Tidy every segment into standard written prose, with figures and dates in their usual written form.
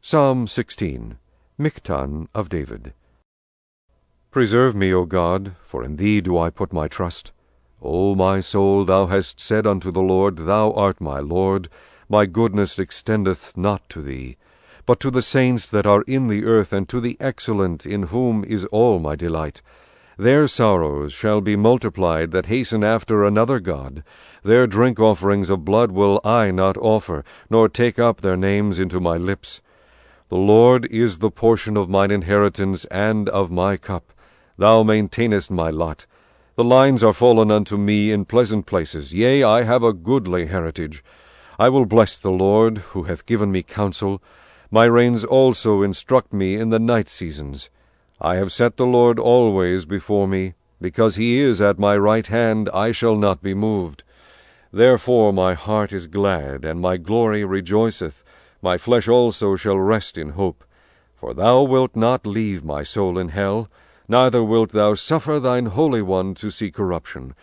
Psalm 16. Miktan of David. Preserve me, O God, for in thee do I put my trust. O my soul, thou hast said unto the Lord, Thou art my Lord. My goodness extendeth not to thee, but to the saints that are in the earth, and to the excellent, in whom is all my delight. Their sorrows shall be multiplied that hasten after another God. Their drink offerings of blood will I not offer, nor take up their names into my lips. The Lord is the portion of mine inheritance and of my cup. Thou maintainest my lot. The lines are fallen unto me in pleasant places. Yea, I have a goodly heritage. I will bless the Lord, who hath given me counsel. My reins also instruct me in the night seasons. I have set the Lord always before me. Because he is at my right hand, I shall not be moved. Therefore my heart is glad, and my glory rejoiceth. My flesh also shall rest in hope. For thou wilt not leave my soul in hell, neither wilt thou suffer thine Holy One to see corruption.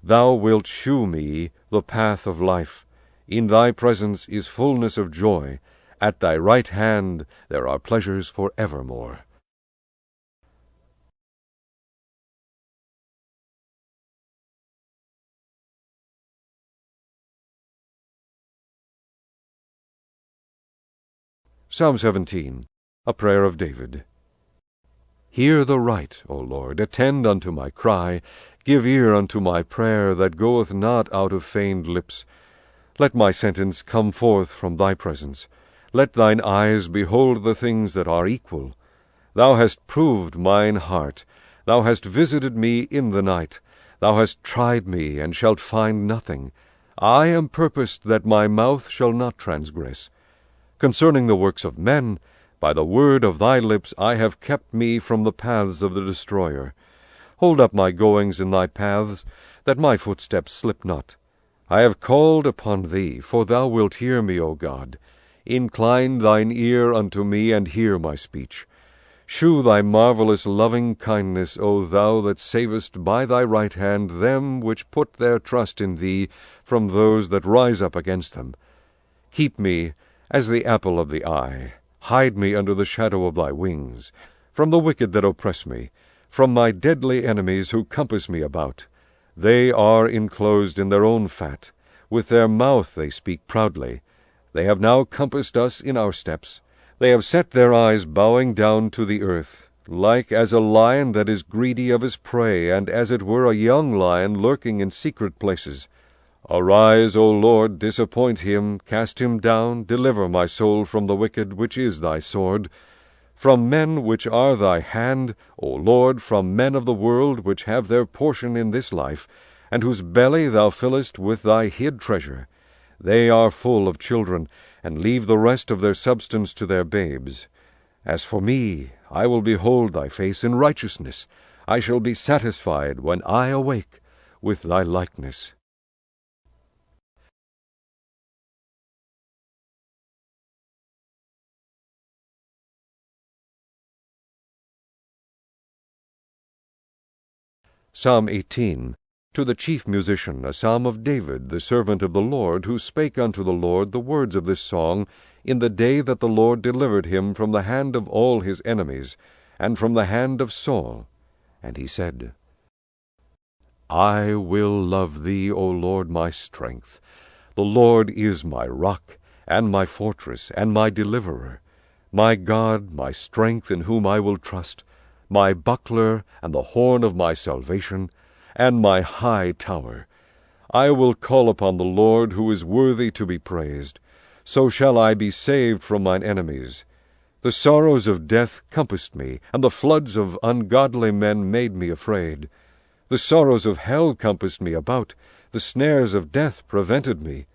Thou wilt shew me the path of life. In thy presence is fullness of joy. At thy right hand there are pleasures for evermore. Psalm 17. A prayer of David. Hear the right, O Lord, attend unto my cry. Give ear unto my prayer that goeth not out of feigned lips. Let my sentence come forth from thy presence. Let thine eyes behold the things that are equal. Thou hast proved mine heart. Thou hast visited me in the night. Thou hast tried me, and shalt find nothing. I am purposed that my mouth shall not transgress. Concerning the works of men, by the word of thy lips I have kept me from the paths of the destroyer. Hold up my goings in thy paths, that my footsteps slip not. I have called upon thee, for thou wilt hear me, O God. Incline thine ear unto me, and hear my speech. Shew thy marvelous loving kindness, O thou that savest by thy right hand them which put their trust in thee from those that rise up against them. Keep me as the apple of the eye. Hide me under the shadow of thy wings, from the wicked that oppress me, from my deadly enemies who compass me about. They are enclosed in their own fat. With their mouth they speak proudly. They have now compassed us in our steps. They have set their eyes bowing down to the earth, like as a lion that is greedy of his prey, and as it were a young lion lurking in secret places. Arise, O Lord, disappoint him, cast him down, deliver my soul from the wicked, which is thy sword. From men which are thy hand, O Lord, from men of the world, which have their portion in this life, and whose belly thou fillest with thy hid treasure. They are full of children, and leave the rest of their substance to their babes. As for me, I will behold thy face in righteousness. I shall be satisfied when I awake with thy likeness. Psalm 18. To the chief musician, a psalm of David, the servant of the Lord, who spake unto the Lord the words of this song in the day that the Lord delivered him from the hand of all his enemies, and from the hand of Saul. And he said, I will love thee, O Lord, my strength. The Lord is my rock, and my fortress, and my deliverer, my God, my strength, in whom I will trust, my buckler, and the horn of my salvation, and my high tower. I will call upon the Lord, who is worthy to be praised. So shall I be saved from mine enemies. The sorrows of death compassed me, and the floods of ungodly men made me afraid. The sorrows of hell compassed me about, the snares of death prevented me.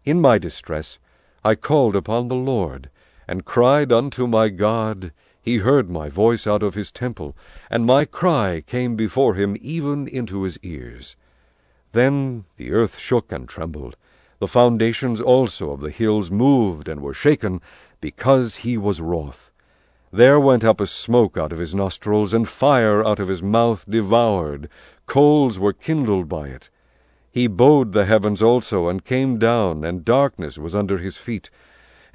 In my distress I called upon the Lord, and cried unto my God. He heard my voice out of his temple, and my cry came before him even into his ears. Then the earth shook and trembled. The foundations also of the hills moved and were shaken, because he was wroth. There went up a smoke out of his nostrils, and fire out of his mouth devoured. Coals were kindled by it. He bowed the heavens also, and came down, and darkness was under his feet.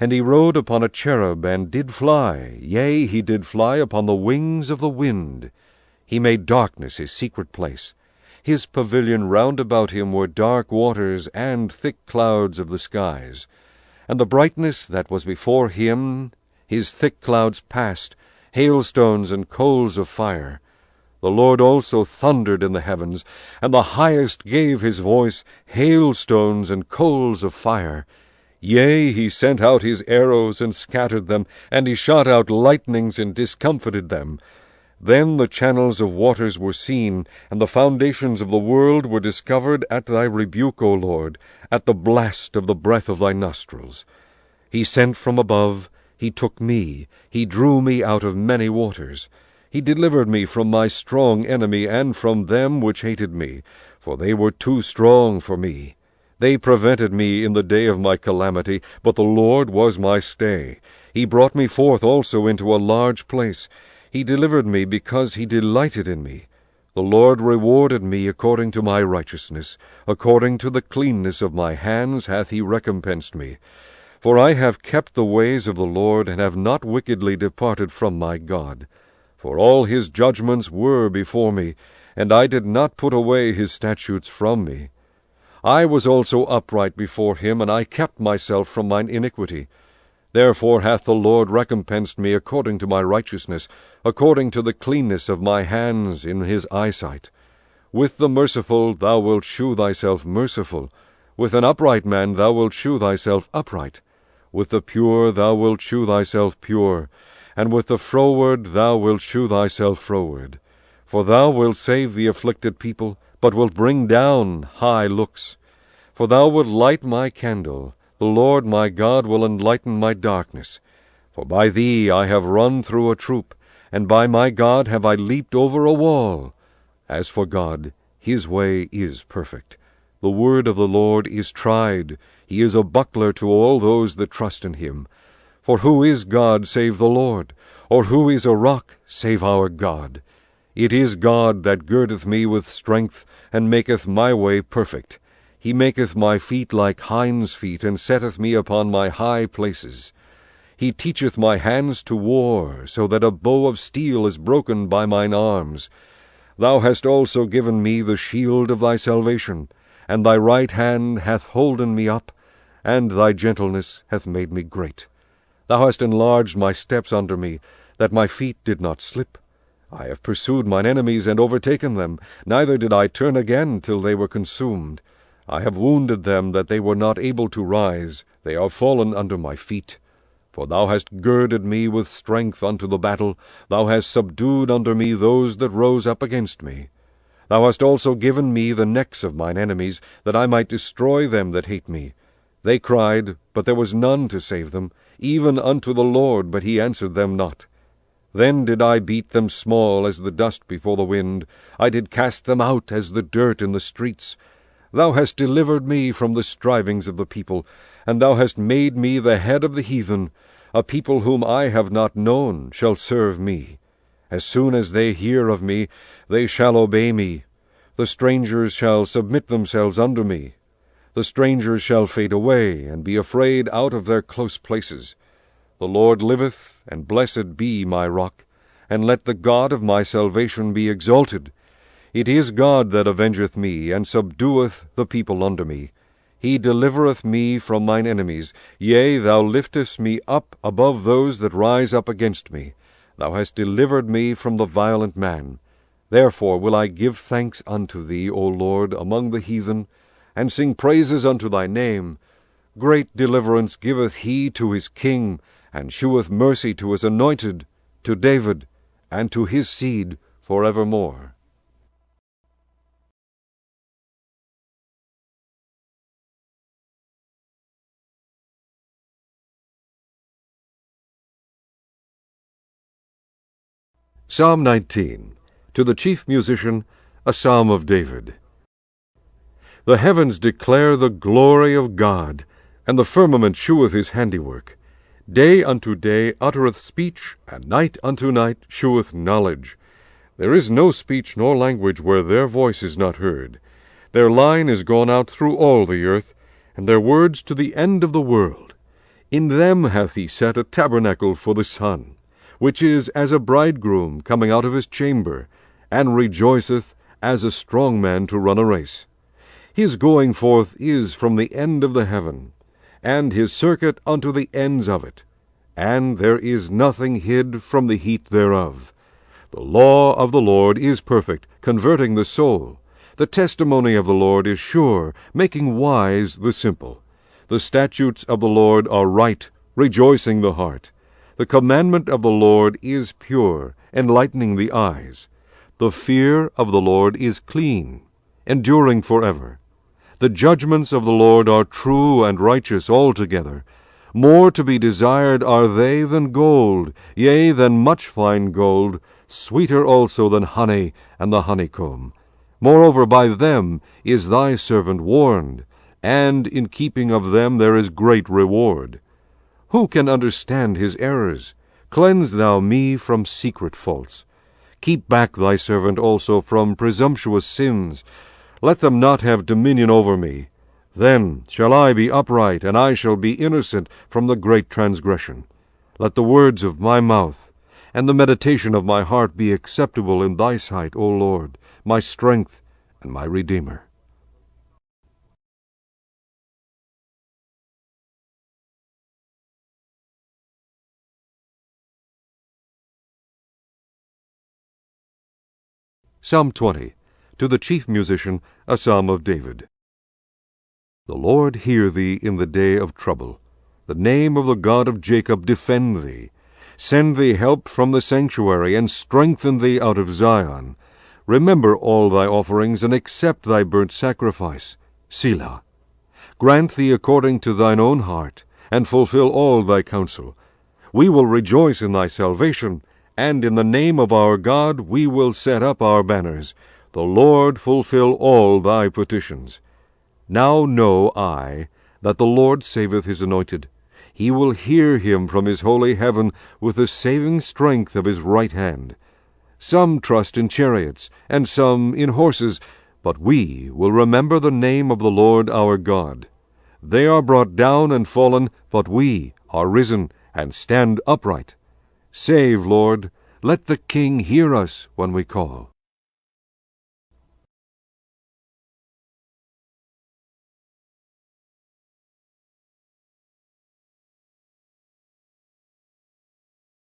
And he rode upon a cherub, and did fly, yea, he did fly upon the wings of the wind. He made darkness his secret place. His pavilion round about him were dark waters, and thick clouds of the skies. And the brightness that was before him, his thick clouds passed, hailstones and coals of fire. The Lord also thundered in the heavens, and the highest gave his voice, hailstones and coals of fire. Yea, he sent out his arrows and scattered them, and he shot out lightnings and discomfited them. Then the channels of waters were seen, and the foundations of the world were discovered at thy rebuke, O Lord, at the blast of the breath of thy nostrils. He sent from above, he took me, he drew me out of many waters. He delivered me from my strong enemy, and from them which hated me, for they were too strong for me. They prevented me in the day of my calamity, but the Lord was my stay. He brought me forth also into a large place. He delivered me because he delighted in me. The Lord rewarded me according to my righteousness. According to the cleanness of my hands hath he recompensed me. For I have kept the ways of the Lord, and have not wickedly departed from my God. For all his judgments were before me, and I did not put away his statutes from me. I was also upright before him, and I kept myself from mine iniquity. Therefore hath the Lord recompensed me according to my righteousness, according to the cleanness of my hands in his eyesight. With the merciful thou wilt shew thyself merciful. With an upright man thou wilt shew thyself upright. With the pure thou wilt shew thyself pure. And with the froward thou wilt shew thyself froward. For thou wilt save the afflicted people, but wilt bring down high looks. For thou wilt light my candle. The Lord my God will enlighten my darkness. For by thee I have run through a troop, and by my God have I leaped over a wall. As for God, his way is perfect. The word of the Lord is tried. He is a buckler to all those that trust in him. For who is God save the Lord? Or who is a rock save our God? It is God that girdeth me with strength, and maketh my way perfect. He maketh my feet like hinds' feet, and setteth me upon my high places. He teacheth my hands to war, so that a bow of steel is broken by mine arms. Thou hast also given me the shield of thy salvation, and thy right hand hath holden me up, and thy gentleness hath made me great. Thou hast enlarged my steps under me, that my feet did not slip. I have pursued mine enemies and overtaken them, neither did I turn again till they were consumed. I have wounded them that they were not able to rise. They are fallen under my feet. For thou hast girded me with strength unto the battle. Thou hast subdued under me those that rose up against me. Thou hast also given me the necks of mine enemies, that I might destroy them that hate me. They cried, but there was none to save them, even unto the Lord, but he answered them not. Then did I beat them small as the dust before the wind. I did cast them out as the dirt in the streets. Thou hast delivered me from the strivings of the people, and thou hast made me the head of the heathen. A people whom I have not known shall serve me. As soon as they hear of me, they shall obey me. The strangers shall submit themselves under me. The strangers shall fade away, and be afraid out of their close places. The Lord liveth, and blessed be my rock, and let the God of my salvation be exalted. It is God that avengeth me, and subdueth the people under me. He delivereth me from mine enemies. Yea, thou liftest me up above those that rise up against me. Thou hast delivered me from the violent man. Therefore will I give thanks unto thee, O Lord, among the heathen, and sing praises unto thy name. Great deliverance giveth he to his king, and sheweth mercy to his anointed, to David, and to his seed forevermore. Psalm 19. To the chief musician, a psalm of David. The heavens declare the glory of God, and the firmament sheweth his handiwork. Day unto day uttereth speech, and night unto night sheweth knowledge. There is no speech nor language where their voice is not heard. Their line is gone out through all the earth, and their words to the end of the world. In them hath he set a tabernacle for the sun, which is as a bridegroom coming out of his chamber, and rejoiceth as a strong man to run a race. His going forth is from the end of the heaven, and his circuit unto the ends of it, and there is nothing hid from the heat thereof. The law of the Lord is perfect, converting the soul. The testimony of the Lord is sure, making wise the simple. The statutes of the Lord are right, rejoicing the heart. The commandment of the Lord is pure, enlightening the eyes. The fear of the Lord is clean, enduring forever. The judgments of the Lord are true and righteous altogether. More to be desired are they than gold, yea, than much fine gold, sweeter also than honey and the honeycomb. Moreover, by them is thy servant warned, and in keeping of them there is great reward. Who can understand his errors? Cleanse thou me from secret faults. Keep back thy servant also from presumptuous sins. Let them not have dominion over me. Then shall I be upright, and I shall be innocent from the great transgression. Let the words of my mouth and the meditation of my heart be acceptable in thy sight, O Lord, my strength and my Redeemer. Psalm 20. To the chief musician, a psalm of David. The Lord hear thee in the day of trouble. The name of the God of Jacob defend thee. Send thee help from the sanctuary, and strengthen thee out of Zion. Remember all thy offerings, and accept thy burnt sacrifice. Selah. Grant thee according to thine own heart, and fulfill all thy counsel. We will rejoice in thy salvation, and in the name of our God we will set up our banners. The Lord fulfill all thy petitions. Now know I that the Lord saveth his anointed. He will hear him from his holy heaven with the saving strength of his right hand. Some trust in chariots, and some in horses, but we will remember the name of the Lord our God. They are brought down and fallen, but we are risen and stand upright. Save, Lord, let the King hear us when we call.